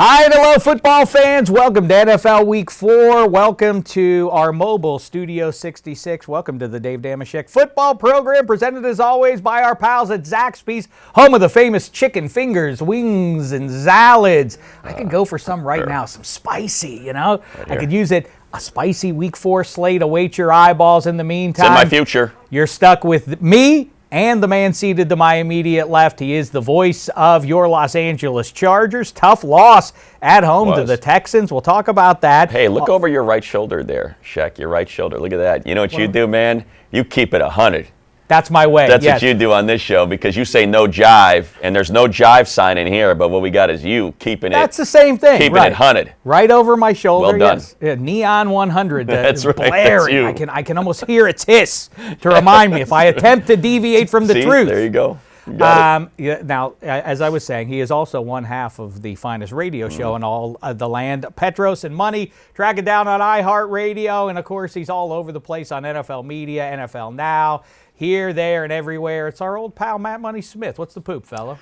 Hi and hello, football fans. Welcome to NFL Week 4. Welcome to our mobile Studio 66. Welcome to the Dameshek football program, presented as always by our pals at Zaxby's, home of the famous chicken fingers, wings, and salads. I could go for some right now, some spicy, you know. I could use it. A spicy Week 4 slate awaits your eyeballs in the meantime. It's in my future. You're stuck with me and the man seated to my immediate left. He is the voice of your Los Angeles Chargers. Tough loss at home to the Texans. We'll talk about that. Hey, look over your right shoulder there, Shek. Your right shoulder. Look at that. You know what you do, man? You keep it 100. That's my way. That's what you do on this show, because you say no jive, and there's no jive sign in here, but what we got is you keeping it. That's the same thing. Keeping it 100. Right over my shoulder. Well done. Yes. Yeah, neon 100. That's right. Blaring. That's you. I can almost hear its hiss to remind me if I attempt to deviate from the truth. There you go. You got it. Yeah, now, as I was saying, he is also one half of the finest radio show in all the land, Petros and Money. Track it down on iHeartRadio, and of course, he's all over the place on NFL Media, NFL Now, here, there, and everywhere. It's our old pal, Matt Money Smith. What's the poop, fella?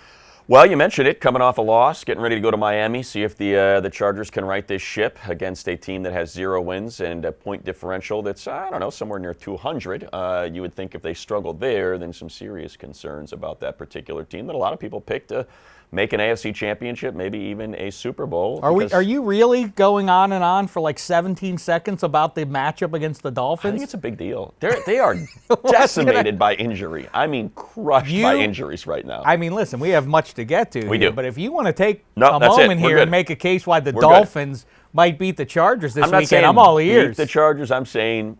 Well, you mentioned it, coming off a loss, getting ready to go to Miami, see if the Chargers can right this ship against a team that has 0 wins and a point differential that's, I don't know, somewhere near 200. You would think if they struggled there, then some serious concerns about that particular team that a lot of people picked to make an AFC championship, maybe even a Super Bowl. Are you really going on and on for like 17 seconds about the matchup against the Dolphins? I think it's a big deal. They are decimated by injury. I mean, crushed by injuries right now. I mean, listen, we have much to get to we here, do. But if you want to take a moment here and make a case why the Dolphins might beat the Chargers this weekend, I'm all ears. Beat the Chargers, I'm saying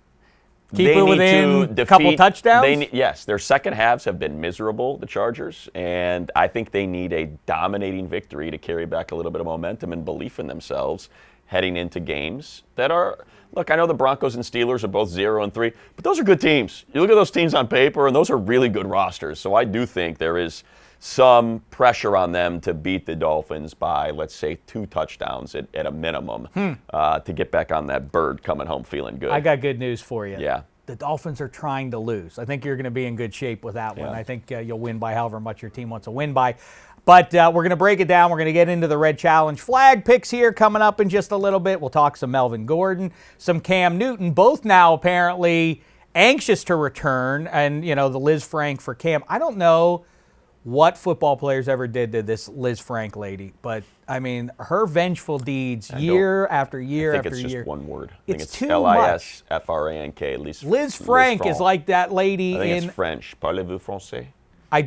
keep it within a couple touchdowns? Yes, their second halves have been miserable, the Chargers, and I think they need a dominating victory to carry back a little bit of momentum and belief in themselves heading into games that are, look, I know the Broncos and Steelers are both 0-3, but those are good teams. You look at those teams on paper, and those are really good rosters, so I do think there is some pressure on them to beat the Dolphins by, let's say, 2 touchdowns at a minimum to get back on that bird coming home feeling good. I got good news for you. Yeah. The Dolphins are trying to lose. I think you're going to be in good shape with that one. I think you'll win by however much your team wants to win by. But we're going to break it down. We're going to get into the Red Challenge flag picks here coming up in just a little bit. We'll talk some Melvin Gordon, some Cam Newton, both now apparently anxious to return, and, you know, the Liz Frank for Cam. I don't know what football players ever did to this Liz Frank lady, but I mean, her vengeful deeds year after year after year. I think it's just one word. I think it's too L-I-S-F-R-A-N-K. Liz Frank is like that lady I think it's French. Parlez-vous français?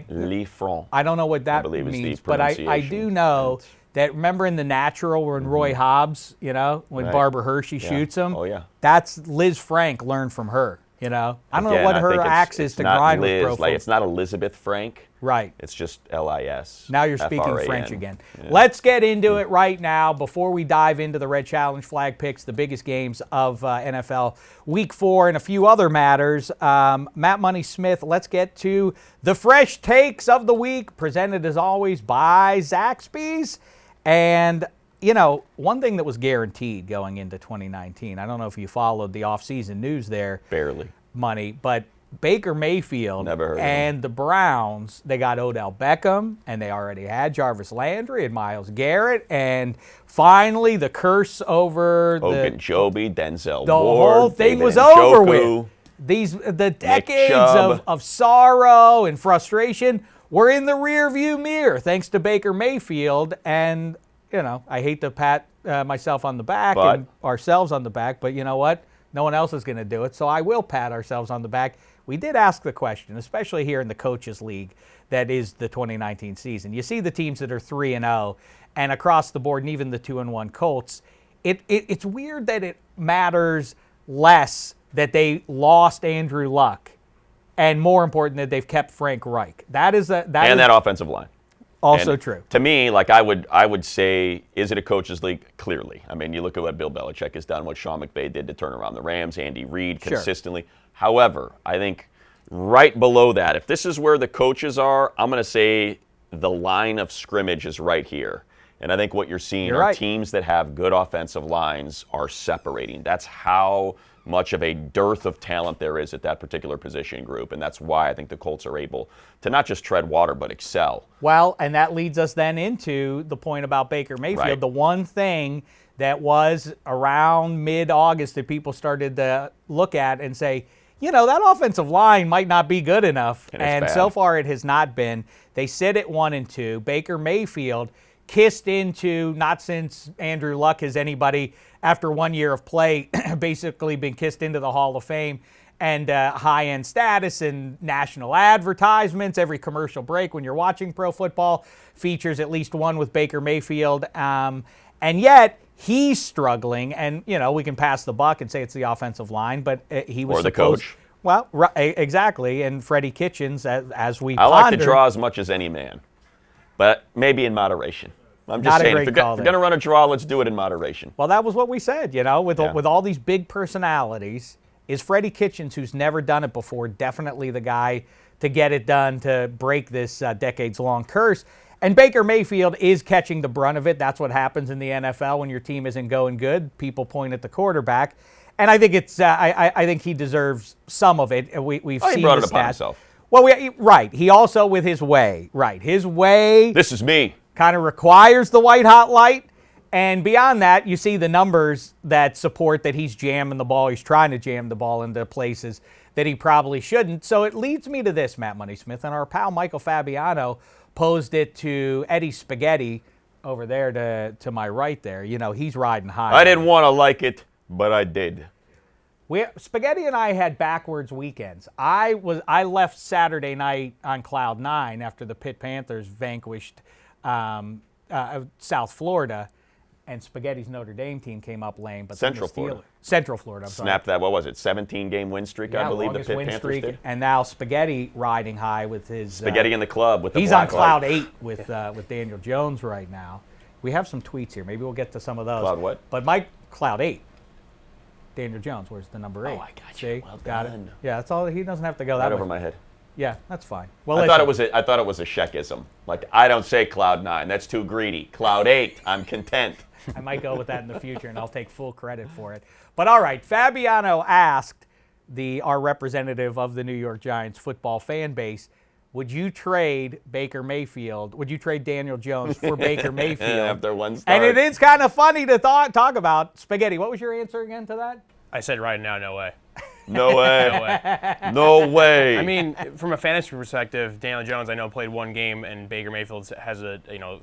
Les Francs. I don't know what that means, but I do know that, remember in The Natural when Roy Hobbs, you know, when Barbara Hershey shoots him? Oh, yeah. That's Liz Frank learned from her, you know? I don't know what her axe is to grind with pro folks. It's not Elizabeth Frank. Right. It's just L-I-S. Now you're speaking French again. Yeah. Let's get into it right now before we dive into the Red Challenge flag picks, the biggest games of NFL Week 4 and a few other matters. Matt Money Smith, let's get to the fresh takes of the week, presented as always by Zaxby's. And, you know, one thing that was guaranteed going into 2019, I don't know if you followed the offseason news there. Barely. Money, but Baker Mayfield and the Browns, they got Odell Beckham, and they already had Jarvis Landry and Myles Garrett, and finally the curse over Ogunjobi, Denzel the Ward, whole thing was over with. The decades of sorrow and frustration were in the rearview mirror thanks to Baker Mayfield. And, you know, I hate to pat myself on the back and ourselves on the back, but you know what? No one else is going to do it, so I will pat ourselves on the back. We did ask the question, especially here in the Coaches League that is the 2019 season. You see the teams that are 3-0 and across the board, and even the 2-1 Colts, it's weird that it matters less that they lost Andrew Luck and more important that they've kept Frank Reich. That offensive line. Also true. To me, like I would say, is it a coaches league? Clearly. I mean, you look at what Bill Belichick has done, what Sean McVay did to turn around the Rams, Andy Reid consistently. However, I think right below that, if this is where the coaches are, I'm going to say the line of scrimmage is right here. And I think what you're seeing are teams that have good offensive lines are separating. That's how much of a dearth of talent there is at that particular position group. And that's why I think the Colts are able to not just tread water, but excel. Well, and that leads us then into the point about Baker Mayfield. Right. The one thing that was around mid-August that people started to look at and say, that offensive line might not be good enough. And so far it has not been. They sit at 1-2. Baker Mayfield kissed into, not since Andrew Luck has anybody, after 1 year of play, basically been kissed into the Hall of Fame and high-end status and national advertisements. Every commercial break when you're watching pro football features at least one with Baker Mayfield. And yet he's struggling, and, we can pass the buck and say it's the offensive line, but he was or the coach. Well, exactly, and Freddie Kitchens, as we I pondered, like to draw as much as any man, but maybe in moderation. I'm just saying, if you're going to run a draw, let's do it in moderation. Well, that was what we said, with all these big personalities. Is Freddie Kitchens, who's never done it before, definitely the guy to get it done, to break this decades-long curse? And Baker Mayfield is catching the brunt of it. That's what happens in the NFL when your team isn't going good. People point at the quarterback. And I think I think he deserves some of it. We've seen he brought the it upon stats. himself. Well, right. He also, with his way. Right. His way. This is me. Kind of requires the white hot light. And beyond that, you see the numbers that support that he's jamming the ball. He's trying to jam the ball into places that he probably shouldn't. So it leads me to this, Matt Moneysmith, and our pal Michael Fabiano posed it to Eddie Spghetti over there to my right there. He's riding high. I didn't want to like it, but I did. Spghetti and I had backwards weekends. I left Saturday night on cloud 9 after the Pitt Panthers vanquished South Florida, and Spaghetti's Notre Dame team came up lame. But Central Florida. Central Florida, I'm Snapped that, what was it, 17-game win streak, I believe the Pitt Panthers did? And now Spghetti riding high with his... Spghetti in the club with the he's on cloud 8 with Daniel Jones right now. We have some tweets here. Maybe we'll get to some of those. Cloud what? But Mike, cloud 8. Daniel Jones, where's the number 8? Oh, I got you. See? Well got done. it. Yeah, that's all. He doesn't have to go that Right much. over my head. Yeah, that's fine. Well, I thought it was a Shekism. Like, I don't say cloud 9. That's too greedy. Cloud 8. I'm content. I might go with that in the future, and I'll take full credit for it. But all right, Fabiano asked our representative of the New York Giants football fan base, would you trade Baker Mayfield? Would you trade Daniel Jones for Baker Mayfield? After one start. And it is kind of funny to talk about. Spaghetti, what was your answer again to that? I said right now, no way. No way. No way. I mean, from a fantasy perspective, Daniel Jones, I know, played one game, and Baker Mayfield has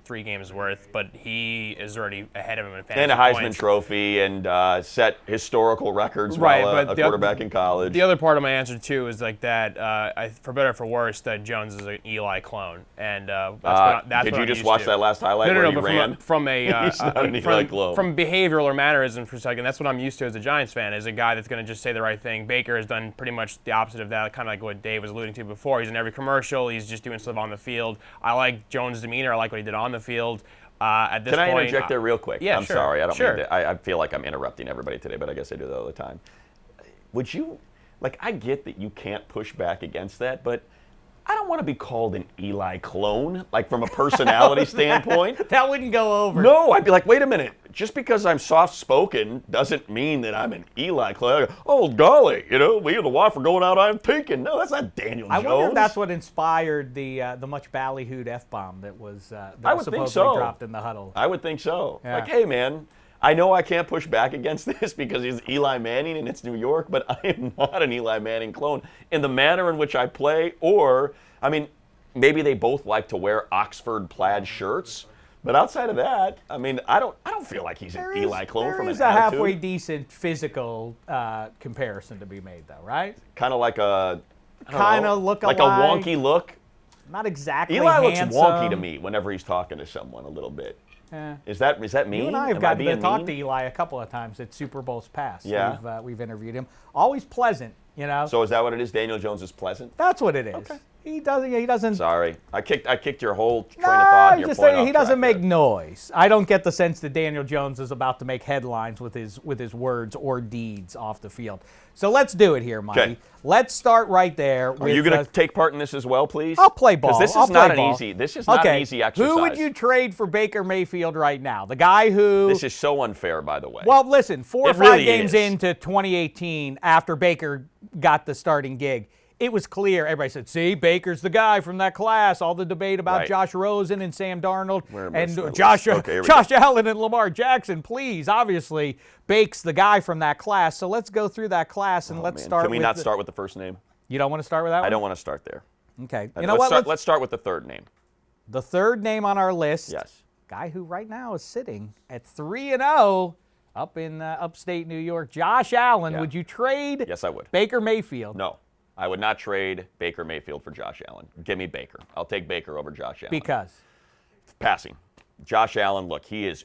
3 games worth, but he is already ahead of him in fantasy and a Heisman points. Trophy and set historical records Right, while but a quarterback in college. The other part of my answer, too, is like that, for better or for worse, that Jones is an Eli clone. And that's did what you I'm just used watch to. that last highlight where he but ran? From behavioral or mannerism perspective, that's what I'm used to as a Giants fan, is a guy that's going to just say the right thing. Baker has done pretty much the opposite of that, kind of like what Dave was alluding to before. He's in every commercial. He's just doing stuff on the field. I like Jones' demeanor. I like what he did on the field. At this point, Can I interject there real quick? Yeah, I'm sure. sorry. I don't Sure. mean to, I feel like I'm interrupting everybody today, but I guess I do that all the time. Would you, I get that you can't push back against that, but I don't want to be called an Eli clone, from a personality standpoint. That wouldn't go over. No, I'd be like, wait a minute. Just because I'm soft-spoken doesn't mean that I'm an Eli clone. Oh, golly, we in the water going out, I'm thinking. No, that's not Daniel Jones. I wonder if that's what inspired the much ballyhooed F-bomb that was supposedly dropped in the huddle. I would think so. Yeah. Hey, man, I know I can't push back against this because he's Eli Manning and it's New York, but I am not an Eli Manning clone in the manner in which I play, maybe they both like to wear Oxford plaid shirts, but outside of that, I don't feel like he's an Eli clone from an attitude. There is a halfway decent physical comparison to be made, though, right? Kind of like a look like a wonky look. Not exactly Eli handsome. looks wonky to me whenever he's talking to someone a little bit. Yeah. Is that mean? You and I have gotten to talk to Eli a couple of times at Super Bowls past. Yeah. We've interviewed him. Always pleasant, So is that what it is? Daniel Jones is pleasant? That's what it is. Okay. He doesn't. Sorry, I kicked your whole train of thought. And your just point saying off he doesn't track make there. noise. I don't get the sense that Daniel Jones is about to make headlines with his words or deeds off the field. So let's do it here, Mike. Okay. Let's start right there. Are you going to take part in this as well, please? I'll play ball. Because this is not an easy. This is not an easy exercise. Who would you trade for Baker Mayfield right now? The guy who. This is so unfair, by the way. Well, listen, 4 or 5 really games is. into 2018, after Baker got the starting gig, it was clear. Everybody said, see, Baker's the guy from that class. All the debate about Right. Josh Rosen and Sam Darnold and Josh Allen and Lamar Jackson. Please, obviously, Bake's the guy from that class. So let's go through that class and let's start with. Can we not start with the first name? You don't want to start with that one? I don't want to start there. Okay. You know what? Let's start with the third name. The third name on our list. Yes. Guy who right now is sitting at 3-0 up in upstate New York. Josh Allen. Yeah. Would you trade? Yes, I would. Baker Mayfield? No. I would not trade Baker Mayfield for Josh Allen. Give me Baker. I'll take Baker over Josh Allen. Because? Passing. Josh Allen, look, he is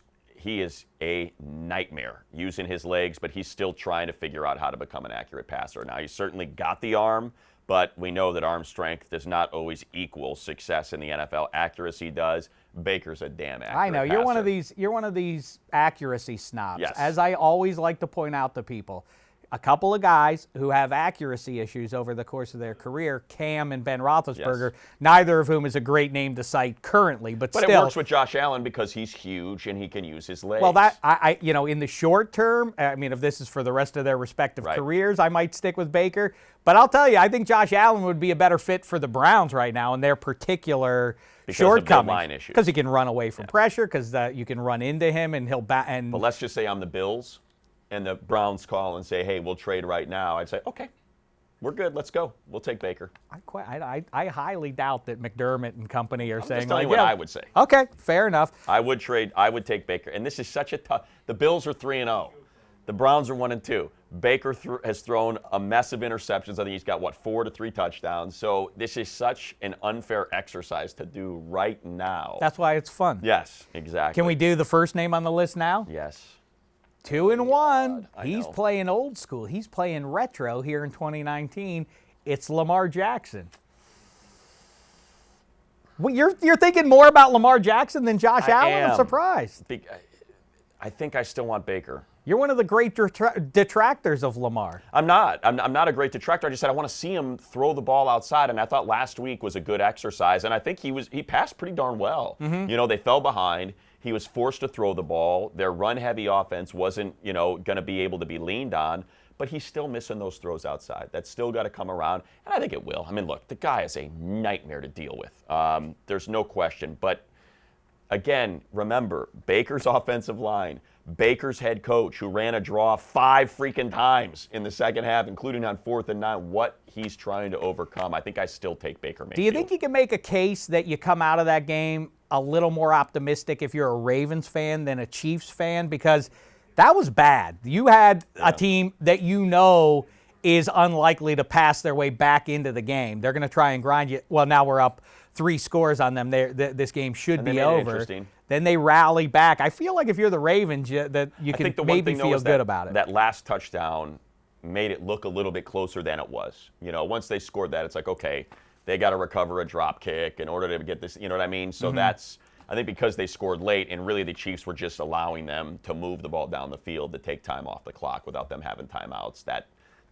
a nightmare using his legs, but he's still trying to figure out how to become an accurate passer. Now, he's certainly got the arm, but we know that arm strength does not always equal success in the NFL. Accuracy does. Baker's a damn accurate I know. You're passer. one of these accuracy snobs. Yes. As I always like to point out to people. A couple of guys who have accuracy issues over the course of their career, Cam and Ben Roethlisberger, Yes. neither of whom is a great name to cite currently, but still. It works with Josh Allen because he's huge and he can use his legs. Well, that in the short term, I mean, if this is for the rest of their respective careers, I might stick with Baker. But I'll tell you, I think Josh Allen would be a better fit for the Browns right now in their particular shortcomings. Because he can run away from pressure, because you can run into him and he'll bat. But let's just say I'm the Bills, and the Browns call and say, "Hey, we'll trade right now." I'd say, "Okay, we're good. Let's go. We'll take Baker." I highly doubt that McDermott and company are saying. Just telling you what I would say. Okay, fair enough. I would take Baker, and this is such a tough. The Bills are 3-0. The Browns are 1-2. Baker has thrown a mess of interceptions. I think he's got 4 to 3 touchdowns. So this is such an unfair exercise to do right now. That's why it's fun. Yes, exactly. Can we do the first name on the list now? Yes. 2-1. He's know. playing old school. He's playing retro here in 2019. It's Lamar Jackson. Well, you're thinking more about Lamar Jackson than Josh Allen? I'm surprised. I think I still want Baker. You're one of the great detractors of Lamar. I'm not. I'm not a great detractor. I just said I want to see him throw the ball outside, and I thought last week was a good exercise, and I think he passed pretty darn well. Mm-hmm. You know, they fell behind. He was forced to throw the ball. Their run-heavy offense wasn't, going to be able to be leaned on, but he's still missing those throws outside. That's still got to come around, and I think it will. I mean, look, the guy is a nightmare to deal with. There's no question. But, again, remember, Baker's offensive line, Baker's head coach, who ran a draw 5 freaking times in the second half, including on 4th and 9, what he's trying to overcome. I think I still take Baker Mayfield. Do you think you can make a case that you come out of that game a little more optimistic if you're a Ravens fan than a Chiefs fan? Because that was bad. You had a team that is unlikely to pass their way back into the game. They're going to try and grind you. Well, now we're up 3 scores on them. This game should be over. Then they rally back. I feel like if you're the Ravens, that you can maybe feel good about it. That last touchdown made it look a little bit closer than it was. Once they scored that, it's like, okay, they got to recover a drop kick in order to get this, you know what I mean? So that's, I think because they scored late, and really the Chiefs were just allowing them to move the ball down the field to take time off the clock without them having timeouts. That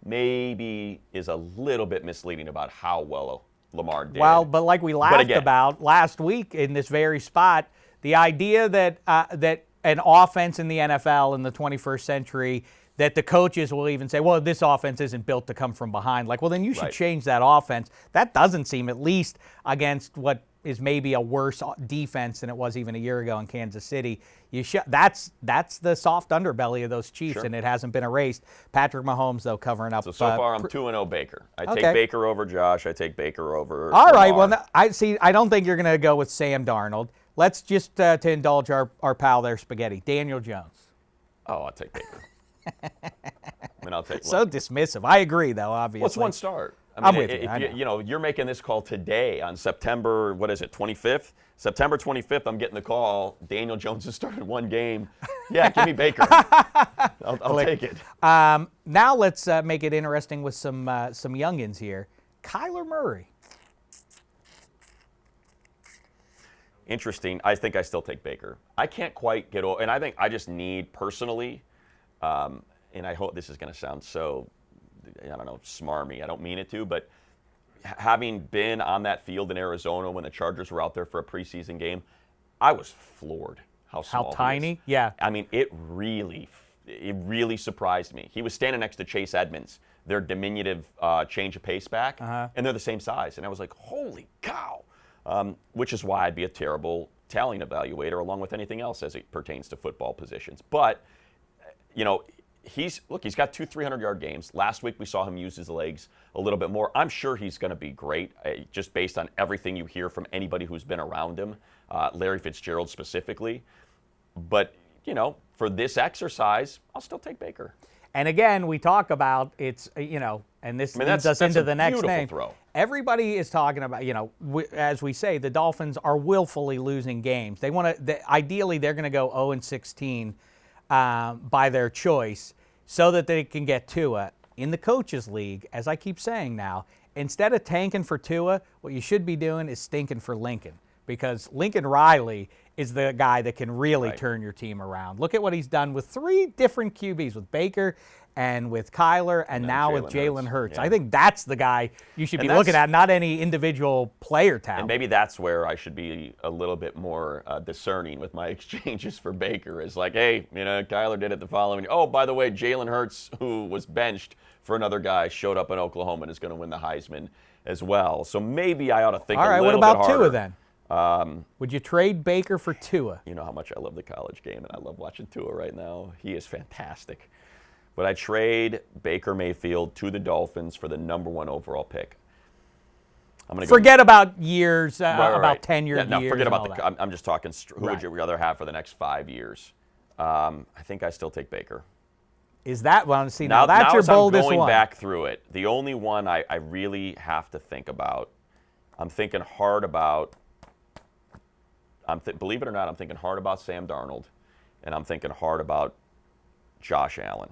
maybe is a little bit misleading about how well Lamar did. Well, but like we laughed about last week in this very spot, the idea that that an offense in the NFL in the 21st century, that the coaches will even say, well, this offense isn't built to come from behind. Like, well, then you should change that offense. That doesn't seem, at least against what is maybe a worse defense than it was even a year ago in Kansas City. That's the soft underbelly of those Chiefs, and it hasn't been erased. Patrick Mahomes, though, covering up. So far, I'm 2-0 Baker. I take Baker over Josh. I take Baker over Lamar. All right, well, I don't think you're going to go with Sam Darnold. Let's just, to indulge our pal there, Spaghetti, Daniel Jones. Oh, I'll take Baker. I'll take. So dismissive. I agree, though. Obviously. What's one start? I'm with you. You're making this call today on September 25th. September 25th, I'm getting the call. Daniel Jones has started 1 game. Yeah, give me Baker. I'll take it. Now let's make it interesting with some youngins here. Kyler Murray. interesting. I think I still take Baker. I can't quite get over, and I think I just need personally, and I hope this is going to sound so, I don't know, smarmy. I don't mean it to, but having been on that field in Arizona when the Chargers were out there for a preseason game, I was floored how small How tiny? he is. Yeah. I mean, it really surprised me. He was standing next to Chase Edmonds, their diminutive change of pace back, and they're the same size. And I was like, holy cow. Which is why I'd be a terrible talent evaluator along with anything else as it pertains to football positions. But, you know, he's got 2 300-yard games. Last week we saw him use his legs a little bit more. I'm sure he's going to be great, just based on everything you hear from anybody who's been around him, Larry Fitzgerald specifically. But, you know, for this exercise, I'll still take Baker. And again, we talk about it's, you know, and this leads us into the next name. Throw. Everybody is talking about, you know, as we say, the Dolphins are willfully losing games. They want to, ideally, they're going to go 0-16 by their choice so that they can get Tua. In the Coaches League, as I keep saying now, instead of tanking for Tua, what you should be doing is stinking for Lincoln, because Lincoln Riley is the guy that can really turn your team around. Look at what he's done with 3 different QBs, with Baker and with Kyler and now with Jalen Hurts. Yeah. I think that's the guy you should be looking at, not any individual player talent. And maybe that's where I should be a little bit more discerning with my exchanges for Baker. Is like, hey, you know, Kyler did it the following. Oh, by the way, Jalen Hurts, who was benched for another guy, showed up in Oklahoma and is going to win the Heisman as well. So maybe I ought to think a little bit harder. All right, what about Tua then? Would you trade Baker for Tua? You know how much I love the college game, and I love watching Tua right now. He is fantastic. Would I trade Baker Mayfield to the Dolphins for the #1 overall pick? I'm gonna forget about years, about 10 years. No, forget about that. I'm just talking. Who would you rather have for the next 5 years? I think I still take Baker. Is that one? See, now that's your boldest one. I'm going back through it. The only one I really have to think about. I'm thinking hard about. Believe it or not, I'm thinking hard about Sam Darnold, and I'm thinking hard about Josh Allen.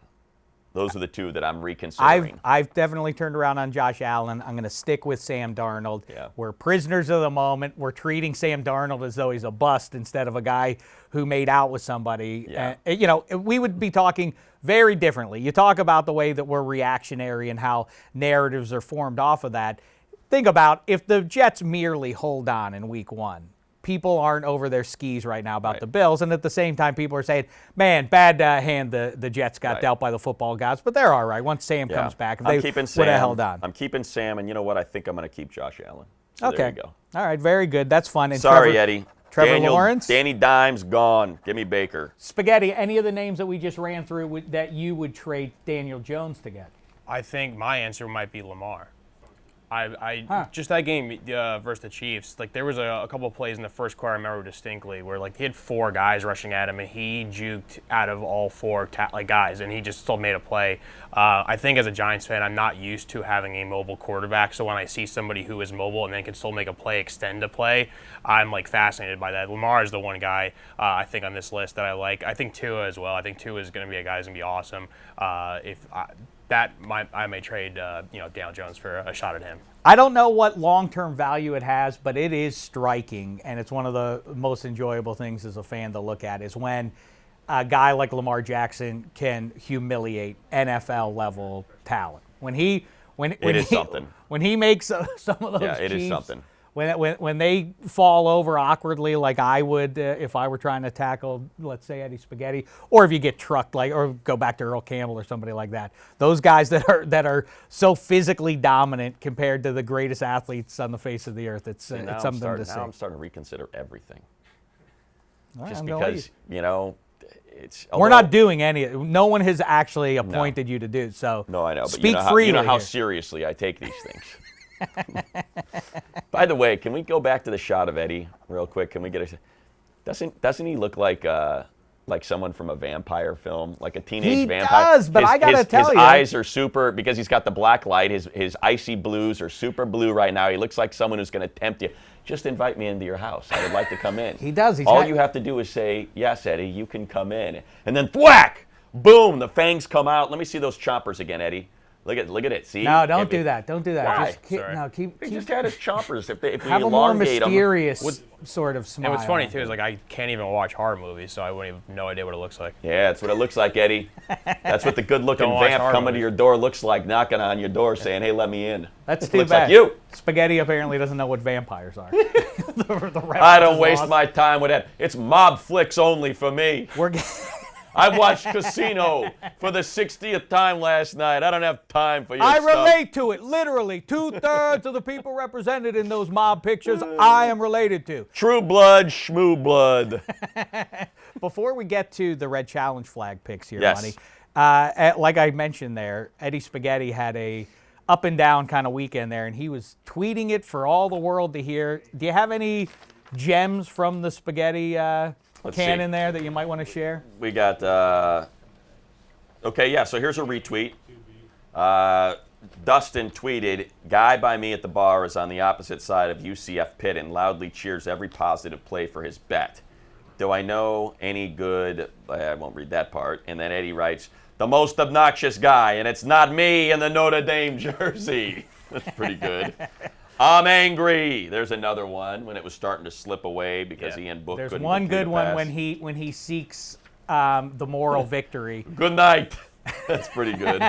Those are the 2 that I'm reconsidering. I've definitely turned around on Josh Allen. I'm going to stick with Sam Darnold. Yeah. We're prisoners of the moment. We're treating Sam Darnold as though he's a bust instead of a guy who made out with somebody. Yeah. You know, we would be talking very differently. You talk about the way that we're reactionary and how narratives are formed off of that. Think about if the Jets merely hold on in week 1. People aren't over their skis right now about the Bills, and at the same time, people are saying, man, bad hand the Jets got dealt by the football gods, but they're all right once Sam comes back. If they would have held on. I'm keeping Sam, and you know what? I think I'm going to keep Josh Allen. So okay. There you go. All right, very good. That's fun. And Sorry, Eddie. Trevor Lawrence? Danny Dimes gone. Give me Baker. Spaghetti, any of the names that we just ran through that you would trade Daniel Jones to get? I think my answer might be Lamar. Just that game versus the Chiefs, like there was a couple of plays in the first quarter I remember distinctly where like he had 4 guys rushing at him and he juked out of all 4 guys and he just still made a play. I think as a Giants fan, I'm not used to having a mobile quarterback, so when I see somebody who is mobile and then can still make a play, extend a play, I'm like fascinated by that. Lamar is the one guy I think on this list that I like. I think Tua as well. I think Tua is going to be a guy who's going to be awesome. I may trade Daniel Jones for a shot at him. I don't know what long-term value it has, but it is striking, and it's one of the most enjoyable things as a fan to look at is when a guy like Lamar Jackson can humiliate NFL-level talent. When he makes some of those it Chiefs, is something. When they fall over awkwardly like I would if I were trying to tackle, let's say, Eddie Spaghetti, or if you get trucked or go back to Earl Campbell or somebody like that. Those guys that are so physically dominant compared to the greatest athletes on the face of the earth, it's something to see. Now I'm starting to reconsider everything. Right, just because, we're not doing any. No one has actually appointed you to do so. No, I know. But speak freely. You know how seriously I take these things. By the way, can we go back to the shot of Eddie real quick? Can we get doesn't he look like someone from a vampire film, like a teenage vampire? He does, but I gotta tell you, his eyes are super, because he's got the black light. His icy blues are super blue right now. He looks like someone who's going to tempt you. Just invite me into your house. I would like to come in. He does. All you have to do is say, yes, Eddie, you can come in. And then thwack, boom, the fangs come out. Let me see those choppers again, Eddie. Look at it. See? No, don't do that. Don't do that. Why? Just keep, Sorry. no, keep, He just had his chompers. If we have a more elongate them. mysterious sort of smile. And what's funny too is like I can't even watch horror movies, so I wouldn't even no idea what it looks like. Yeah, that's what it looks like, Eddie. That's what the good-looking Don't watch vamp horror coming to movies. your door looks like, knocking on your door saying, hey, let me in. That's It too looks bad. like you. Spaghetti apparently doesn't know what vampires are. I don't waste my time with that. It's mob flicks only for me. We're I watched Casino for the 60th time last night. I don't have time for your I stuff. relate to it. Literally, 2/3 of the people represented in those mob pictures, I am related to. True blood, schmoo blood. Before we get to the Red Challenge flag picks here, Yes. Money, like I mentioned there, Eddie Spaghetti had a up and down kind of weekend there, and he was tweeting it for all the world to hear. Do you have any gems from the Spaghetti canon there that you might want to share? We got, okay, yeah, so here's a retweet. Dustin tweeted, guy by me at the bar is on the opposite side of UCF pit and loudly cheers every positive play for his bet. Do I know any good, I won't read that part. And then Eddie writes, the most obnoxious guy, and it's not me in the Notre Dame jersey. That's pretty good. I'm angry. There's another one when it was starting to slip away because Ian Book There's couldn't one complete good a one pass. when he seeks the moral victory. Good night. That's pretty good.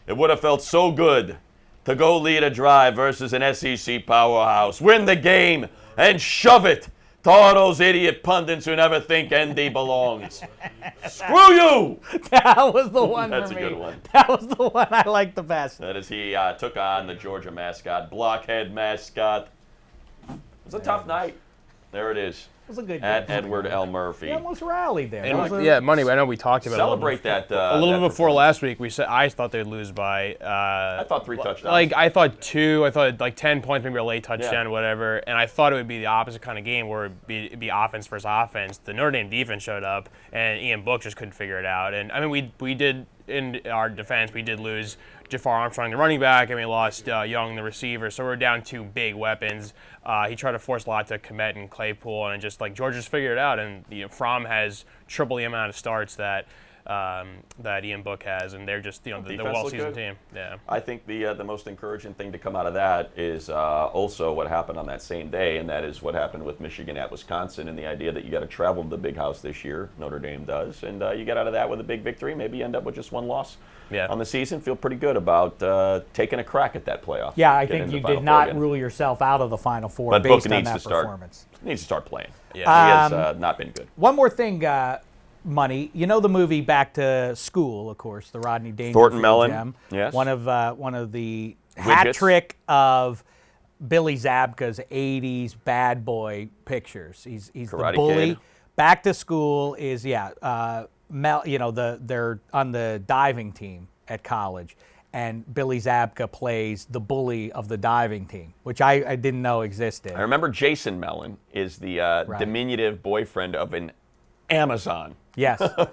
It would have felt so good to go lead a drive versus an SEC powerhouse, win the game, and shove it to all those idiot pundits who never think ND belongs. Screw you! That was the one That's for a me. good one. That was the one I liked the best. That is, he took on the Georgia mascot, blockhead mascot. It was a tough night. There it is. It was a good At game. Edward L. Murphy. He almost rallied there. And That was a- yeah, Money. I know we talked about Celebrate it a that. little bit before performance. last week. We said I thought they'd lose by. I thought 3 touchdowns. Like I thought 2. I thought like 10 points, maybe a late touchdown, Yeah. whatever. And I thought it would be the opposite kind of game where it'd be offense versus offense. The Notre Dame defense showed up, and Ian Book just couldn't figure it out. And I mean, we did in our defense, we did lose Jafar Armstrong, the running back, and we lost Young, the receiver. So we're down 2 big weapons. He tried to force a lot to Komet and Claypool, and just like George just figured it out. And Fromm has triple the amount of starts that Ian Book has, and they're just the Defense well-seasoned looked good. team. Yeah. I think the most encouraging thing to come out of that is also what happened on that same day, and that is what happened with Michigan at Wisconsin, and the idea that you got to travel to the big house this year. Notre Dame does, and you get out of that with a big victory. Maybe you end up with just 1 loss on the season. Feel pretty good about taking a crack at that playoff. Yeah, I Get think into you the Final did Four not again. rule yourself out of the Final Four But based Book on needs that to start. performance. Needs to start playing. Yeah. He has not been good. One more thing, Money. You know the movie Back to School, of course, the Rodney Dangerfield Thornton Mellon, gem. yes. One of the hat Widgets. trick of Billy Zabka's '80s bad boy pictures. He's Karate the bully. Kid. Back to School is they're on the diving team at college, and Billy Zabka plays the bully of the diving team, which I didn't know existed. I remember Jason Mellon is the diminutive boyfriend of an Amazon. Yes. A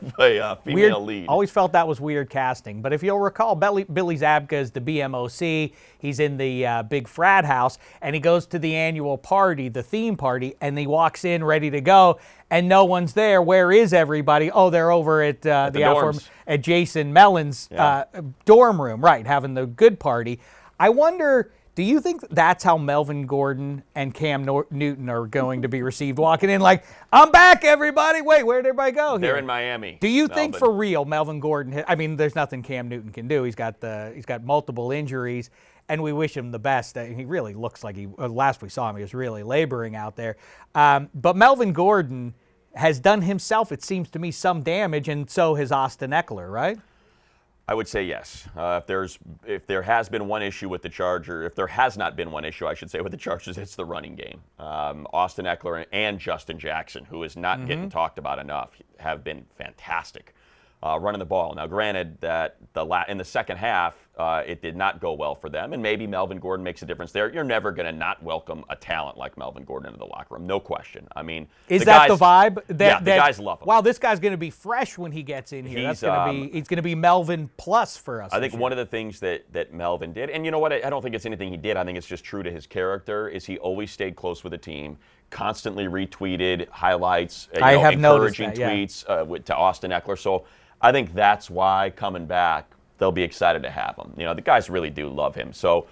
female Weird. lead. Always felt that was weird casting. But if you'll recall, Billy Zabka is the BMOC. He's in the big frat house, and he goes to the annual party, the theme party, and he walks in ready to go, and no one's there. Where is everybody? Oh, they're over at dorms. at Jason Mellon's dorm room, right, having the good party. I wonder, do you think that's how Melvin Gordon and Cam Newton are going to be received, walking in like, I'm back, everybody. Wait, where'd everybody go here? They're in Miami. Do you think Melvin. for real Melvin Gordon? I mean, there's nothing Cam Newton can do. He's got multiple injuries, and we wish him the best. He really looks like last we saw him, he was really laboring out there. But Melvin Gordon has done himself, it seems to me, some damage, and so has Austin Eckler, right? I would say yes. If there has been one issue with the Chargers, if there has not been one issue, I should say, with the Chargers, it's the running game. Austin Eckler and Justin Jackson, who is not getting talked about enough, have been fantastic running the ball. Now, granted that in the second half, it did not go well for them, and maybe Melvin Gordon makes a difference there. You're never going to not welcome a talent like Melvin Gordon into the locker room, no question. I mean, Is that the vibe? The guys love him. Wow, this guy's going to be fresh when he gets in here. He's going to be Melvin plus for us. I think one of the things that Melvin did, and you know what, I don't think it's anything he did. I think it's just true to his character, is he always stayed close with the team, constantly retweeted highlights, I have noticed encouraging that, yeah. tweets to Austin Eckler. So I think that's why coming back, they'll be excited to have him. The guys really do love him. So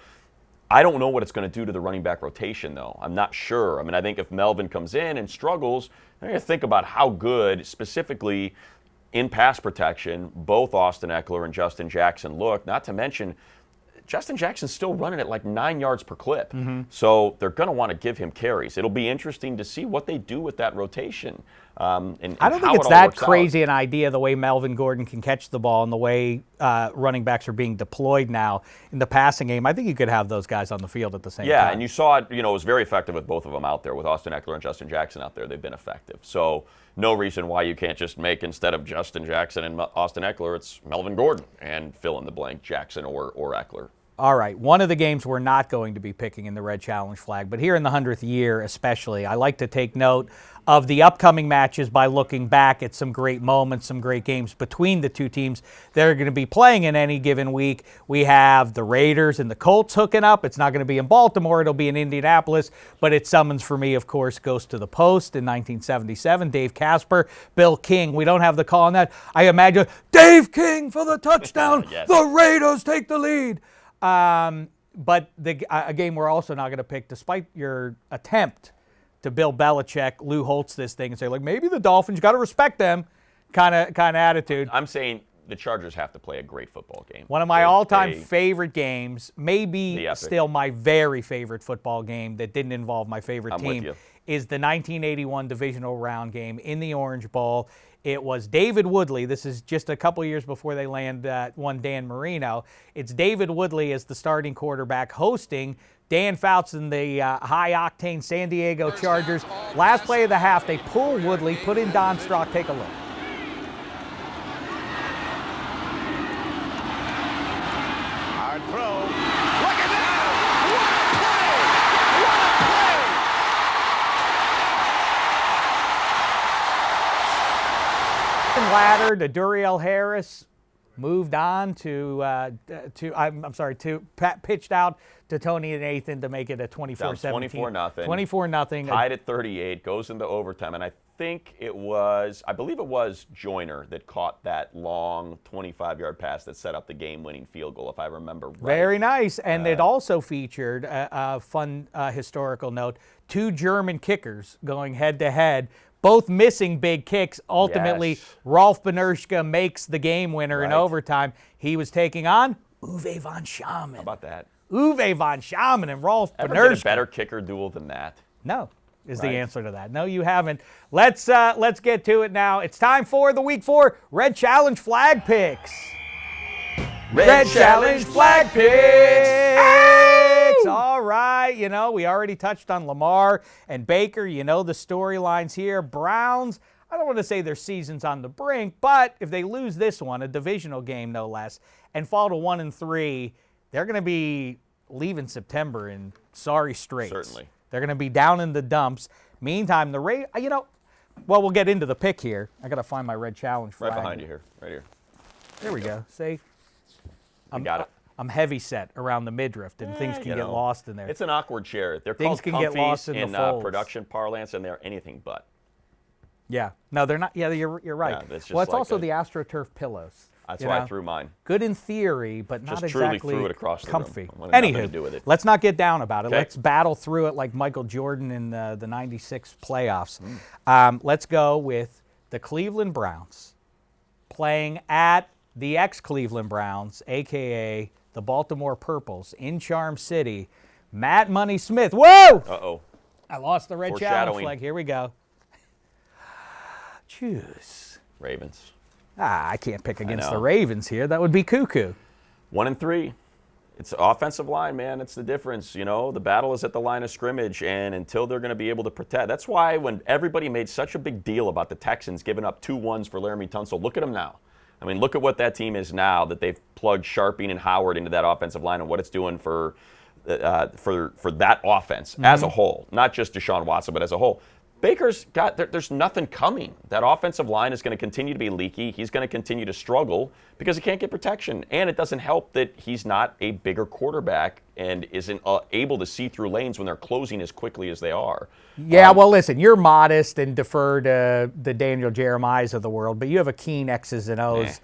I don't know what it's going to do to the running back rotation, though. I'm not sure. I think if Melvin comes in and struggles, they're going to think about how good, specifically in pass protection, both Austin Ekeler and Justin Jackson look, not to mention Justin Jackson's still running at like 9 yards per clip. So they're going to want to give him carries. It'll be interesting to see what they do with that rotation. And I don't think it's that crazy an idea the way Melvin Gordon can catch the ball and the way running backs are being deployed now in the passing game. I think you could have those guys on the field at the same time. Yeah, and you saw it, it was very effective with both of them out there, with Austin Ekeler and Justin Jackson out there. They've been effective. So no reason why you can't just make, instead of Justin Jackson and Austin Ekeler, it's Melvin Gordon and fill in the blank, Jackson or Ekeler. All right, one of the games we're not going to be picking in the Red Challenge flag, but here in the 100th year especially, I like to take note of the upcoming matches by looking back at some great moments, some great games between the two teams that are going to be playing in any given week. We have the Raiders and the Colts hooking up. It's not going to be in Baltimore. It'll be in Indianapolis, but it summons for me, of course, goes to the Post in 1977. Dave Casper, Bill King. We don't have the call on that. I imagine Dave King for the touchdown. Yes. The Raiders take the lead. But a game we're also not going to pick, despite your attempt to Bill Belichick, Lou Holtz this thing and say, like, maybe the Dolphins, you got to respect them kind of attitude. I'm saying the Chargers have to play a great football game. One of my all-time favorite games, maybe still my very favorite football game that didn't involve my favorite team, is the 1981 divisional round game in the Orange Bowl. It was David Woodley. This is just a couple years before they land one Dan Marino. It's David Woodley as the starting quarterback hosting Dan Fouts and the high-octane San Diego Chargers. Last play of the half, they pull Woodley, put in Don Strock. Take a look. Hard throw. Look at that! What a play! Ladder to Duriel Harris, moved on pitched out to Tony and Nathan to make it a 24-17. 24-0. 24-0. Tied at 38, goes into overtime, and I believe it was Joyner that caught that long 25-yard pass that set up the game-winning field goal, if I remember right. Very nice, and it also featured a fun historical note: 2 German kickers going head-to-head, both missing big kicks. Ultimately, yes. Rolf Benerschke makes the game winner in overtime. He was taking on Uwe von Schamann. How about that? Uwe von Schamann and Rolf Ever Benerschke. get a better kicker duel than that? No, is the answer to that. No, you haven't. Let's get to it now. It's time for the Week 4 Red Challenge Flag Picks. Red Challenge Flag Picks. All right, we already touched on Lamar and Baker. You know the storylines here. Browns, I don't want to say their season's on the brink, but if they lose this one, a divisional game no less, and fall to 1-3, they're going to be leaving September in sorry straits. Certainly. They're going to be down in the dumps. Meantime, the Raiders, we'll get into the pick here. I got to find my Red Challenge flag. Right behind you here, right here. There we go. See? I got it. I'm heavy set around the midriff, and things can get lost in there. It's an awkward chair. They're things called can get lost comfies in the folds. Production parlance, and they're anything but. Yeah. No, they're not. Yeah, you're right. Yeah, it's Well, it's like also the AstroTurf pillows. That's why I threw mine. Good in theory, but not Just exactly truly threw it across the comfy. room. Nothing to do with Anywho, it. let's not get down about it. Okay. Let's battle through it like Michael Jordan in the 96 playoffs. Let's go with the Cleveland Browns playing at the ex-Cleveland Browns, a.k.a. the Baltimore Purples in Charm City. Matt Money Smith. Whoa! Uh-oh. I lost the Red Challenge flag. Here we go. Choose. Ravens. I can't pick against the Ravens here. That would be cuckoo. 1-3. It's offensive line, man. It's the difference. The battle is at the line of scrimmage, and until they're going to be able to protect. That's why when everybody made such a big deal about the Texans giving up 2 1s for Laramie Tunsil, look at them now. I mean, look at what that team is now that they've plugged Sharping and Howard into that offensive line and what it's doing for that offense as a whole, not just Deshaun Watson, but as a whole. Baker's there's nothing coming. That offensive line is going to continue to be leaky. He's going to continue to struggle because he can't get protection. And it doesn't help that he's not a bigger quarterback and isn't able to see through lanes when they're closing as quickly as they are. Yeah, well, listen, you're modest and defer to the Daniel Jeremiahs of the world, but you have a keen X's and O's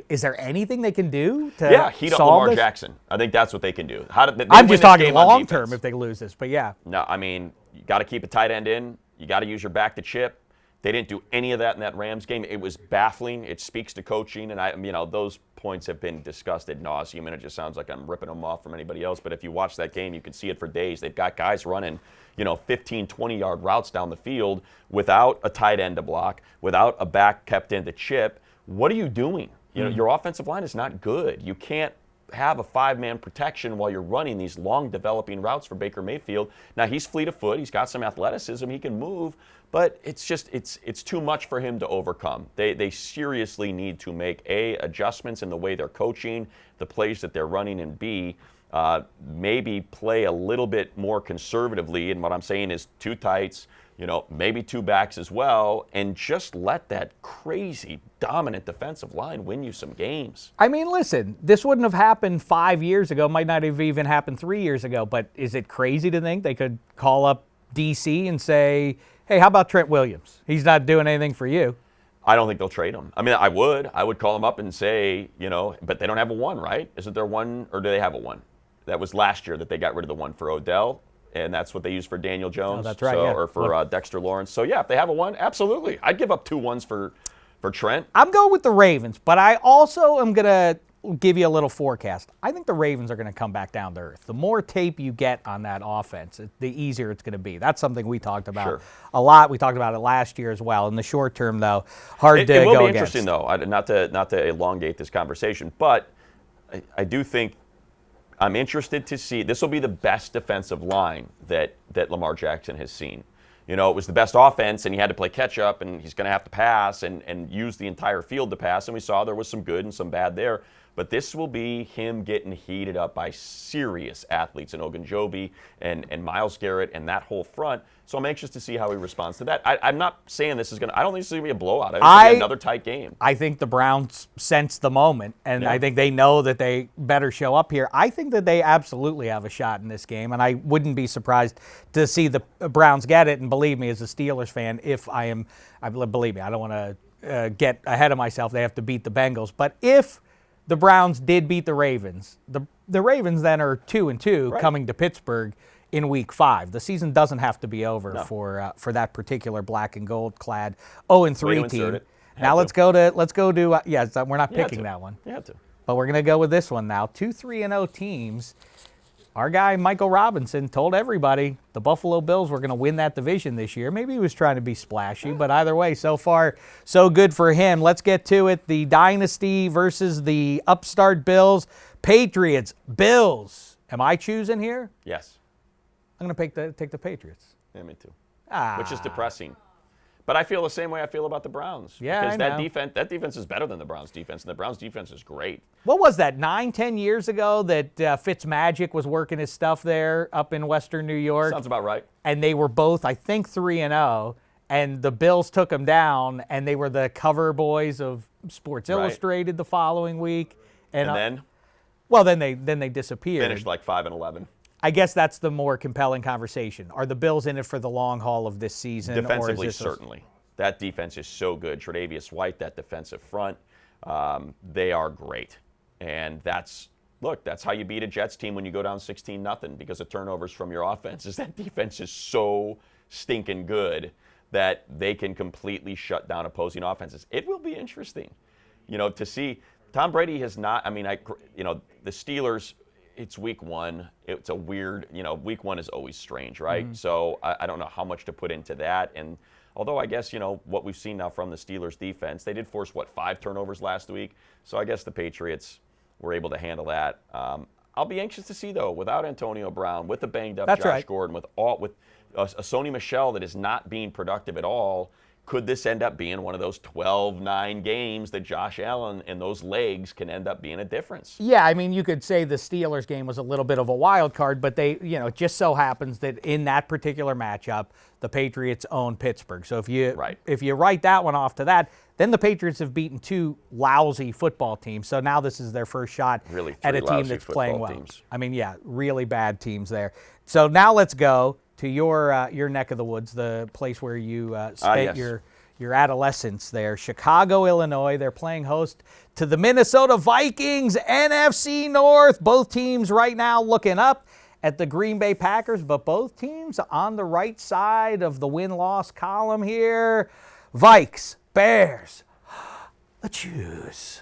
Is there anything they can do to heat up solve Lamar this? Jackson. I think that's what they can do. I'm just talking long term if they lose this, but yeah. No, I mean, you got to keep a tight end in. You got to use your back to chip. They didn't do any of that in that Rams game. It was baffling. It speaks to coaching, and those points have been discussed ad nauseum, and it just sounds like I'm ripping them off from anybody else. But if you watch that game, you can see it for days. They've got guys running, 15, 20-yard routes down the field without a tight end to block, without a back kept in to chip. What are you doing? Your offensive line is not good. You can't have a 5-man protection while you're running these long developing routes for Baker Mayfield. Now, he's fleet of foot. He's got some athleticism. He can move. But it's too much for him to overcome. They seriously need to make, A, adjustments in the way they're coaching, the plays that they're running, and B, maybe play a little bit more conservatively. And what I'm saying is 2 tights, maybe 2 backs as well, and just let that crazy dominant defensive line win you some games. I mean, listen, this wouldn't have happened 5 years ago, might not have even happened 3 years ago, but is it crazy to think they could call up DC and say, hey, how about Trent Williams? He's not doing anything for you. I don't think they'll trade him. I mean, I would call him up and say, but they don't have a 1, right? Isn't there 1, or do they have a 1? That was last year that they got rid of the 1 for Odell, and that's what they used for Daniel Jones. Oh, that's right, yeah. Or for Dexter Lawrence. So, yeah, if they have a 1, absolutely. I'd give up 2 1s for Trent. I'm going with the Ravens, but I also am going to give you a little forecast. I think the Ravens are going to come back down to earth. The more tape you get on that offense, the easier it's going to be. That's something we talked about a lot. We talked about it last year as well. In the short term, though, hard to go against. It will be interesting, though, not to elongate this conversation, but I do think I'm interested to see. This will be the best defensive line that Lamar Jackson has seen. It was the best offense, and he had to play catch-up, and he's going to have to pass and use the entire field to pass, and we saw there was some good and some bad there. But this will be him getting heated up by serious athletes in Ogunjobi and Myles Garrett and that whole front. So I'm anxious to see how he responds to that. I'm not saying this is going to – I don't think this is going to be a blowout. I think it's going to be another tight game. I think the Browns sense the moment, and I think they know that they better show up here. I think that they absolutely have a shot in this game, and I wouldn't be surprised to see the Browns get it. And believe me, as a Steelers fan, believe me, I don't want to get ahead of myself. They have to beat the Bengals. But if – the Browns did beat the Ravens. The Ravens then are 2-2 coming to Pittsburgh in Week 5. The season doesn't have to be over for that particular black and gold clad 0-3 team. Now let's go to we're not picking that one. You have to. But we're going to go with this one now. 2 3-0 teams. Our guy Michael Robinson told everybody the Buffalo Bills were going to win that division this year. Maybe he was trying to be splashy, but either way, so far, so good for him. Let's get to it. The Dynasty versus the upstart Bills. Patriots. Bills. Am I choosing here? Yes. I'm going to take the Patriots. Yeah, me too. Which is depressing. But I feel the same way I feel about the Browns. Yeah, because I know. that defense is better than the Browns' defense, and the Browns' defense is great. What was that, 9-10 years ago that Fitzmagic was working his stuff there up in Western New York? Sounds about right. And they were both, I think, 3-0, and the Bills took them down, and they were the cover boys of Sports Illustrated the following week. And then? Well, then they disappeared. Finished like 5-11. I guess that's the more compelling conversation. Are the Bills in it for the long haul of this season? Defensively, certainly. That defense is so good. Tre'Davious White, that defensive front, they are great. And that's how you beat a Jets team when you go down 16-0 because of turnovers from your offense. Is that defense is so stinking good that they can completely shut down opposing offenses. It will be interesting, to see. Tom Brady has not. I mean, the Steelers. It's week 1. It's a weird, week 1 is always strange, right? Mm-hmm. So I don't know how much to put into that. And although I guess, what we've seen now from the Steelers defense, they did force, 5 turnovers last week. So I guess the Patriots were able to handle that. I'll be anxious to see, though, without Antonio Brown, with the banged up Josh Gordon, with a Sony Michel that is not being productive at all. Could this end up being one of those 12-9 games that Josh Allen and those legs can end up being a difference? Yeah, I mean, you could say the Steelers game was a little bit of a wild card, but they, it just so happens that in that particular matchup, the Patriots own Pittsburgh. So if you write that one off to that, then the Patriots have beaten 2 lousy football teams. So now this is their first shot at a team that's playing well. Teams. I mean, yeah, really bad teams there. So now let's go to your neck of the woods, the place where you spent your your adolescence there. Chicago, Illinois. They're playing host to the Minnesota Vikings, NFC North. Both teams right now looking up at the Green Bay Packers, but both teams on the right side of the win-loss column here. Vikes, Bears, the choose.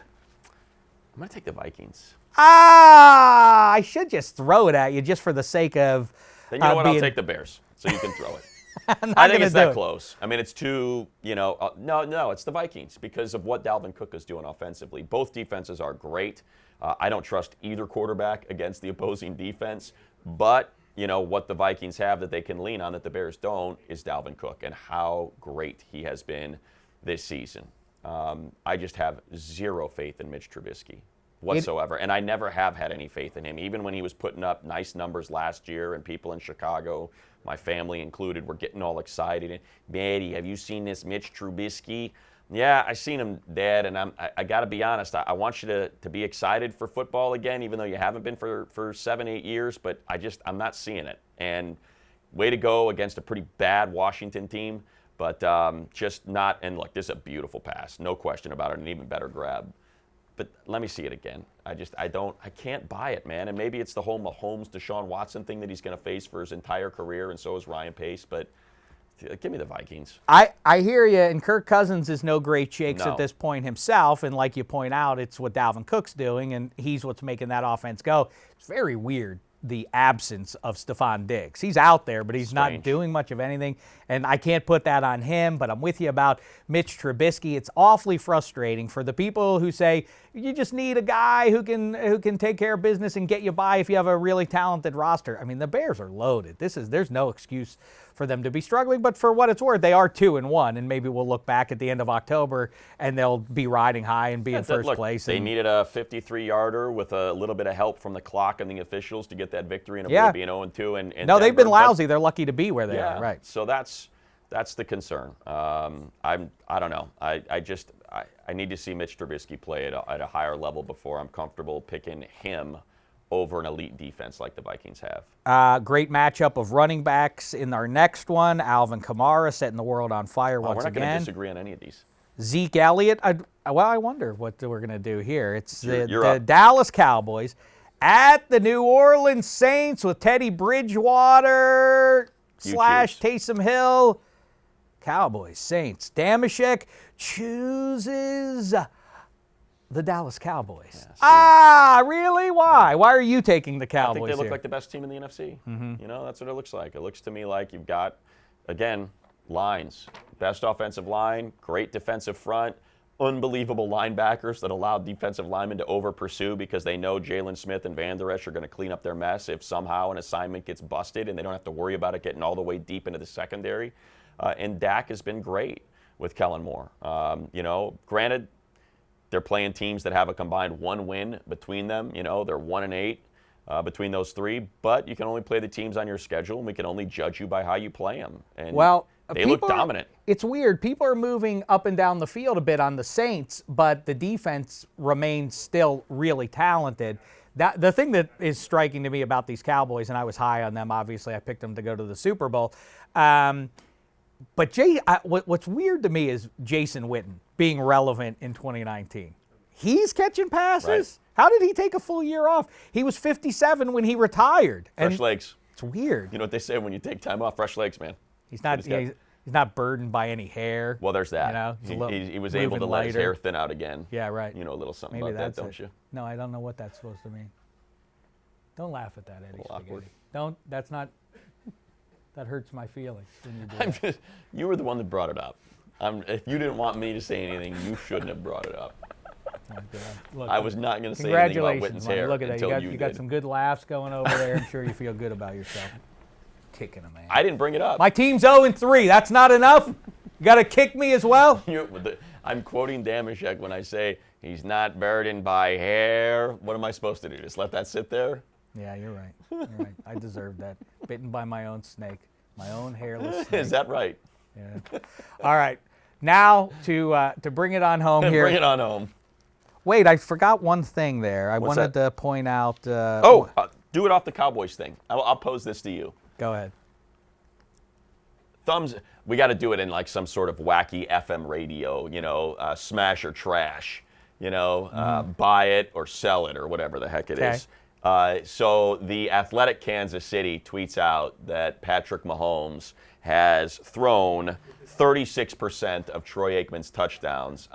I'm going to take the Vikings. I should just throw it at you just for the sake of Then you know what? I'll take the Bears, so you can throw it. I'm not I think gonna it's do that it. close. I mean, it's too, no, it's the Vikings because of what Dalvin Cook is doing offensively. Both defenses are great. I don't trust either quarterback against the opposing defense, but, what the Vikings have that they can lean on that the Bears don't is Dalvin Cook and how great he has been this season. I just have zero faith in Mitch Trubisky whatsoever, and I never have had any faith in him. Even when he was putting up nice numbers last year and people in Chicago, my family included, were getting all excited. And, Maddie, have you seen this Mitch Trubisky? Yeah, I seen him, Dad, and I got to be honest. I want you to be excited for football again, even though you haven't been for 7-8 years, but I'm not seeing it. And way to go against a pretty bad Washington team, but just not. And look, this is a beautiful pass, no question about it, an even better grab. But let me see it again. I can't buy it, man. And maybe it's the whole Mahomes, Deshaun Watson thing that he's going to face for his entire career, and so is Ryan Pace. But give me the Vikings. I hear you, and Kirk Cousins is no great shakes No. at this point himself. And like you point out, it's what Dalvin Cook's doing, and he's what's making that offense go. It's very weird, the absence of Stephon Diggs. He's out there, but he's not doing much of anything. And I can't put that on him, but I'm with you about Mitch Trubisky. It's awfully frustrating for the people who say you just need a guy who can take care of business and get you by if you have a really talented roster. I mean, the Bears are loaded. There's no excuse for them to be struggling, but for what it's worth, they are 2-1, and maybe we'll look back at the end of October and they'll be riding high and be in first place. They needed a 53-yarder with a little bit of help from the clock and the officials to get that victory and avoid being 0-2. And no, they've been Denver, lousy. They're lucky to be where they are. Right. So that's the concern. I don't know. I need to see Mitch Trubisky play at a higher level before I'm comfortable picking him over an elite defense like the Vikings have. Great matchup of running backs in our next one. Alvin Kamara setting the world on fire once again. We're not going to disagree on any of these. Zeke Elliott. I wonder what we're going to do here. It's You're the up. Dallas Cowboys at the New Orleans Saints with Teddy Bridgewater / Taysom Hill. Cowboys, Saints. Dameshek chooses the Dallas Cowboys. Really? Why? Why are you taking the Cowboys? I think they look here? like the best team in the NFC. That's what it looks like. It looks to me like you've got, again, lines. Best offensive line, great defensive front, unbelievable linebackers that allow defensive linemen to over-pursue because they know Jalen Smith and Van Der Esch are going to clean up their mess if somehow an assignment gets busted and they don't have to worry about it getting all the way deep into the secondary. And Dak has been great with Kellen Moore. Granted, they're playing teams that have a combined 1 win between them. They're 1-8 between those three. But you can only play the teams on your schedule, and we can only judge you by how you play them. And they look dominant. It's weird. People are moving up and down the field a bit on the Saints, but the defense remains still really talented. The thing that is striking to me about these Cowboys, and I was high on them, obviously I picked them to go to the Super Bowl. But what's weird to me is Jason Witten being relevant in 2019. He's catching passes. Right. How did he take a full year off? He was 57 when he retired. Fresh legs. It's weird. You know what they say when you take time off? Fresh legs, man. He's not burdened by any hair. Well, there's that. He was able to let his hair thin out again. Yeah, right. A little something Maybe about that, don't you? No, I don't know what that's supposed to mean. Don't laugh at that, Eddie. Awkward. Don't. That's not. That hurts my feelings when you do that. You were the one that brought it up. If you didn't want me to say anything, you shouldn't have brought it up. Look, I was not going to say anything about Witten's hair Look at that. until You got some good laughs going over there. I'm sure you feel good about yourself. Kicking a man. I didn't bring it up. My team's 0-3. That's not enough? You got to kick me as well? I'm quoting Dameshek when I say he's not burdened by hair. What am I supposed to do? Just let that sit there? Yeah, you're right. You're right. I deserve that. Bitten by my own snake. My own hairless snake. Is that right? Yeah. All right. Now to bring it on home here. Bring it on home. Wait, I forgot one thing there. I What's wanted that? to point out. Do it off the Cowboys thing. I'll pose this to you. Go ahead. thumbs. We got to do it in like some sort of wacky FM radio, smash or trash, buy it or sell it or whatever the heck it is. So the Athletic Kansas City tweets out that Patrick Mahomes has thrown 36% of Troy Aikman's touchdowns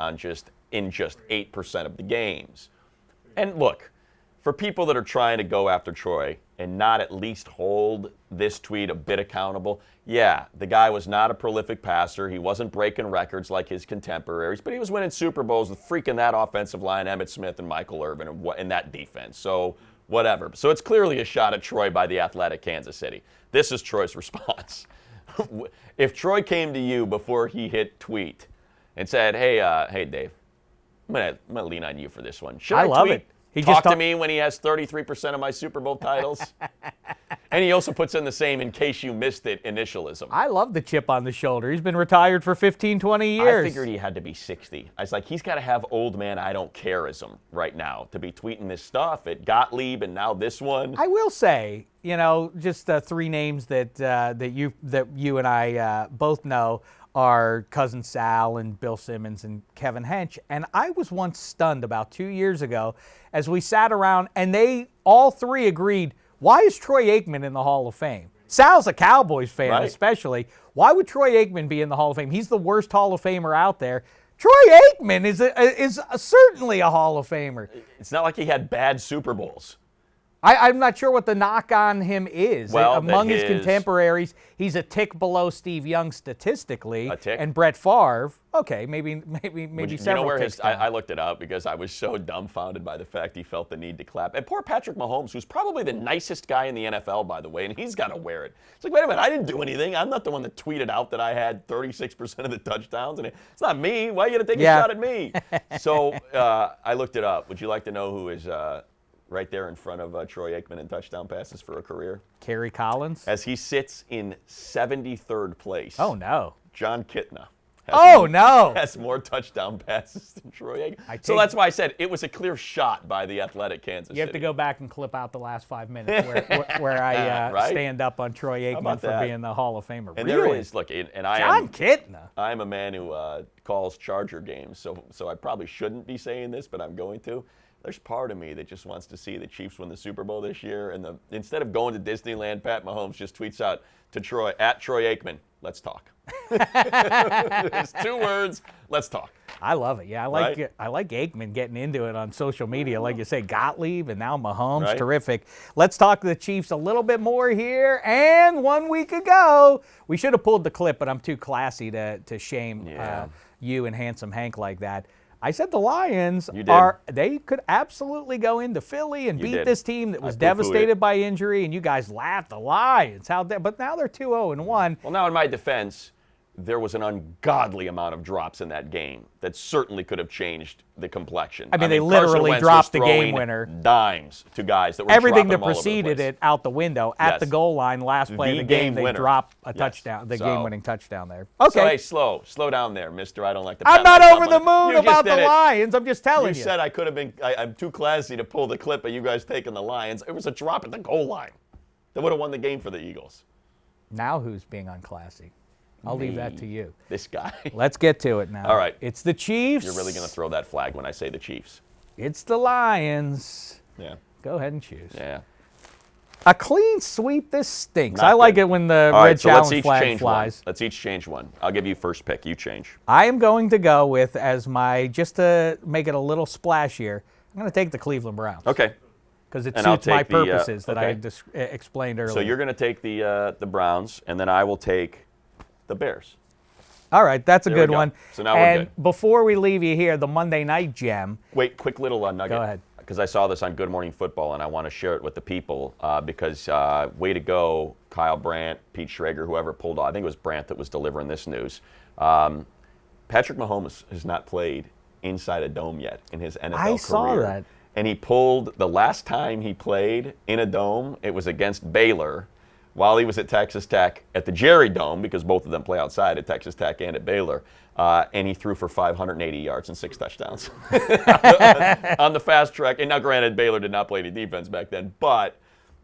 in just 8% of the games. And look, for people that are trying to go after Troy and not at least hold this tweet a bit accountable, yeah, the guy was not a prolific passer. He wasn't breaking records like his contemporaries, but he was winning Super Bowls with freaking that offensive line, Emmitt Smith and Michael Irvin, and that defense. So whatever. So it's clearly a shot at Troy by the Athletic Kansas City. This is Troy's response. If Troy came to you before he hit tweet and said, hey, Dave, I'm gonna lean on you for this one. Should I love tweet? it. He Talk to me when he has 33% of my Super Bowl titles. And he also puts in the same "in case you missed it" initialism. I love the chip on the shoulder. He's been retired for 15, 20 years. I figured he had to be 60. I was like, he's got to have old man I don't careism right now to be tweeting this stuff at Gottlieb and now this one. I will say, just three names that you and I both know are Cousin Sal and Bill Simmons and Kevin Hench. And I was once stunned about 2 years ago as we sat around and they all three agreed, why is Troy Aikman in the Hall of Fame? Sal's a Cowboys fan, right. Especially. Why would Troy Aikman be in the Hall of Fame? He's the worst Hall of Famer out there. Troy Aikman is certainly a Hall of Famer. It's not like he had bad Super Bowls. I'm not sure what the knock on him is. Well, among his contemporaries, he's a tick below Steve Young statistically. A tick? And Brett Favre, okay, maybe several ticks down. I looked it up because I was so dumbfounded by the fact he felt the need to clap. And poor Patrick Mahomes, who's probably the nicest guy in the NFL, by the way, and he's got to wear it. It's like, wait a minute, I didn't do anything. I'm not the one that tweeted out that I had 36% of the touchdowns. And it's not me. Why are you going to take a shot at me? So I looked it up. Would you like to know who is right there in front of Troy Aikman in touchdown passes for a career? Kerry Collins? As he sits in 73rd place. Oh, no. John Kitna. Has more touchdown passes than Troy Aikman. So that's why I said it was a clear shot by the Athletic Kansas City. You have to go back and clip out the last 5 minutes where I right? stand up on Troy Aikman for being the Hall of Famer. And really? there is, look, and John Kitna. I'm a man who calls Charger games, so I probably shouldn't be saying this, but I'm going to. There's part of me that just wants to see the Chiefs win the Super Bowl this year, and instead of going to Disneyland, Pat Mahomes just tweets out to Troy Aikman, let's talk. It's 2 words, let's talk. I love it. Yeah, I like Aikman getting into it on social media. Like you say, Gottlieb and now Mahomes. Right. Terrific. Let's talk the Chiefs a little bit more here. And 1 week ago, we should have pulled the clip, but I'm too classy to shame you and Handsome Hank like that. I said the Lions they could absolutely go into Philly and beat this team that was devastated by injury, and you guys laughed. The Lions, but now they're 2-0-1. Well, now in my defense, there was an ungodly amount of drops in that game that certainly could have changed the complexion. I mean they literally dropped the game winner. Dimes to guys that were everything that preceded it out the window at the goal line. Last play of the game, they dropped a touchdown, the game-winning touchdown there. Okay. So hey, slow down there, mister. I don't like to. I'm not over the moon about the Lions. I'm just telling you. You said I could have been. I'm too classy to pull the clip of you guys taking the Lions. It was a drop at the goal line that would have won the game for the Eagles. Now who's being unclassy? I'll leave that to you. This guy. Let's get to it now. All right. It's the Chiefs. You're really going to throw that flag when I say the Chiefs. It's the Lions. Yeah. Go ahead and choose. Yeah. A clean sweep, this stinks. I like it when the red challenge flag flies. Let's each change one. I'll give you first pick. You change. I am going to go with, just to make it a little splashier, I'm going to take the Cleveland Browns. Okay. Because it suits my purposes that I explained earlier. So you're going to take the Browns, and then I will take the Bears. All right, that's a good one. So now we're good. And before we leave you here, the Monday night gem. Wait, quick little nugget. Go ahead. Because I saw this on Good Morning Football, and I want to share it with the people because way to go, Kyle Brandt, Pete Schrager, whoever pulled off. I think it was Brandt that was delivering this news. Patrick Mahomes has not played inside a dome yet in his NFL career. I saw that. And he pulled, the last time he played in a dome, it was against Baylor, while he was at Texas Tech at the Jerry Dome, because both of them play outside at Texas Tech and at Baylor, and he threw for 580 yards and 6 touchdowns on the fast track. And now, granted, Baylor did not play any defense back then, but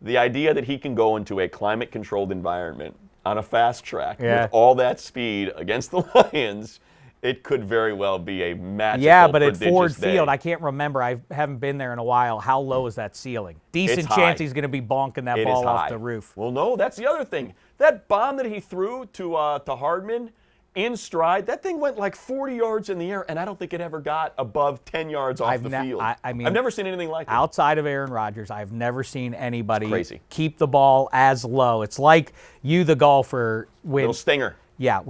the idea that he can go into a climate-controlled environment on a fast track Yeah. with all that speed against the Lions, it could very well be a magical, Yeah, but at prodigious Ford day. Field, I can't remember. I haven't been there in a while. How low is that ceiling? Decent It's chance high. he's going to be bonking that It ball is off high. the roof. Well, no, that's the other thing. That bomb that he threw to Hardman in stride, that thing went like 40 yards in the air, and I don't think it ever got above 10 yards off the field. I mean, I've never seen anything like it. Outside of Aaron Rodgers, I've never seen anybody crazy. keep the ball as low. It's like you, the golfer, when Little stinger. yeah,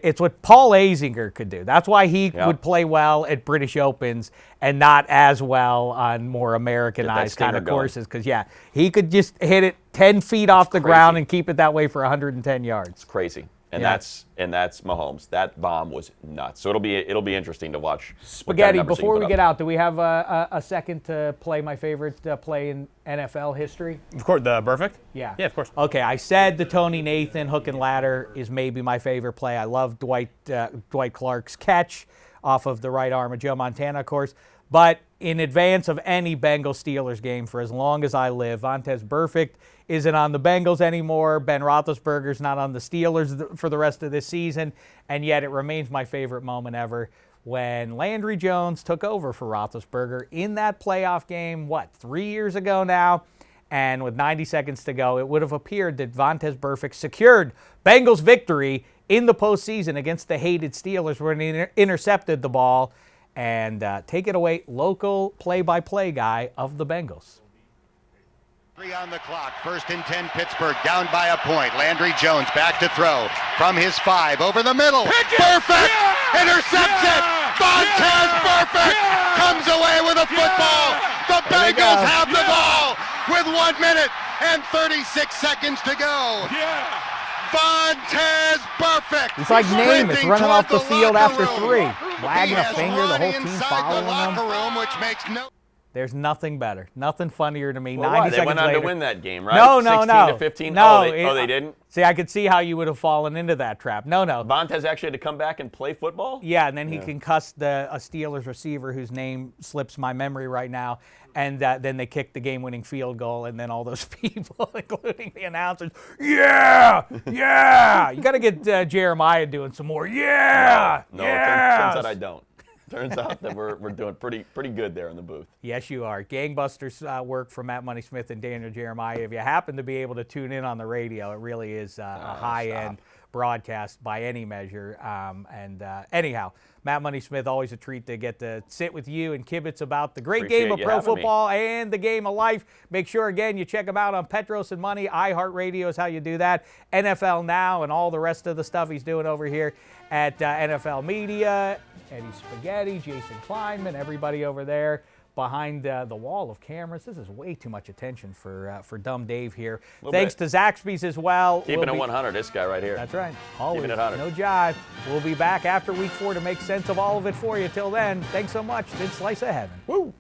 it's what Paul Azinger could do. That's why he Yeah. would play well at British Opens and not as well on more Americanized kind stinger of going. courses. Because he could just hit it 10 feet off the crazy. ground and keep it that way for 110 yards. Crazy. And Yeah. that's Mahomes. That bomb was nuts. So it'll be interesting to watch. Spaghetti, before we get out, do we have a second to play my favorite play in NFL history? Of course, the perfect? Yeah. Yeah, of course. Okay, I said the Tony Nathan hook and ladder is maybe my favorite play. I love Dwight Clark's catch off of the right arm of Joe Montana, of course. But in advance of any Bengals-Steelers game, for as long as I live, Vontaze Burfict isn't on the Bengals anymore. Ben Roethlisberger's not on the Steelers for the rest of this season, and yet it remains my favorite moment ever when Landry Jones took over for Roethlisberger in that playoff game, 3 years ago now? And with 90 seconds to go, it would have appeared that Vontaze Burfict secured Bengals victory in the postseason against the hated Steelers when he intercepted the ball. And take it away, local play-by-play guy of the Bengals. 3 on the clock. 1st and 10, Pittsburgh down by a point. Landry Jones back to throw from his 5 over the middle. Perfect! Intercepts it! Vontaze Burfict comes away with a football. The Bengals have the ball with 1 minute and 36 seconds to go. Vontaze Burfict. It's like Namath running off the field after 3. Wagging a He has finger, the whole run team inside following the him. locker room, which makes no. There's nothing better, nothing funnier to me. Well, 90 they seconds went on later. to win that game, right? No. 16-15. No, They didn't? See, I could see how you would have fallen into that trap. No. Vontaze actually had to come back and play football? Yeah, and then he concussed a Steelers receiver whose name slips my memory right now. And then they kicked the game-winning field goal, and then all those people, including the announcers, yeah! You got to get Jeremiah doing some more, yeah! No, yes! turns out I don't. Turns out that we're doing pretty good there in the booth. Yes, you are. Gangbusters work from Matt Money Smith and Daniel Jeremiah. If you happen to be able to tune in on the radio, it really is a high-end broadcast by any measure. Anyhow, Matt Money Smith, always a treat to get to sit with you and kibitz about the great Appreciate game of you pro having me. football and the game of life. Make sure, again, you check them out on Petros and Money. iHeartRadio is how you do that. NFL Now and all the rest of the stuff he's doing over here at NFL Media. Eddie Spaghetti, Jason Kleinman, everybody over there behind the wall of cameras. This is way too much attention for dumb Dave here. Thanks to Zaxby's as well. Keeping it 100, this guy right here. That's right. Always. Keeping it 100. No jive. We'll be back after week 4 to make sense of all of it for you. Till then, thanks so much. Thin slice of heaven. Woo!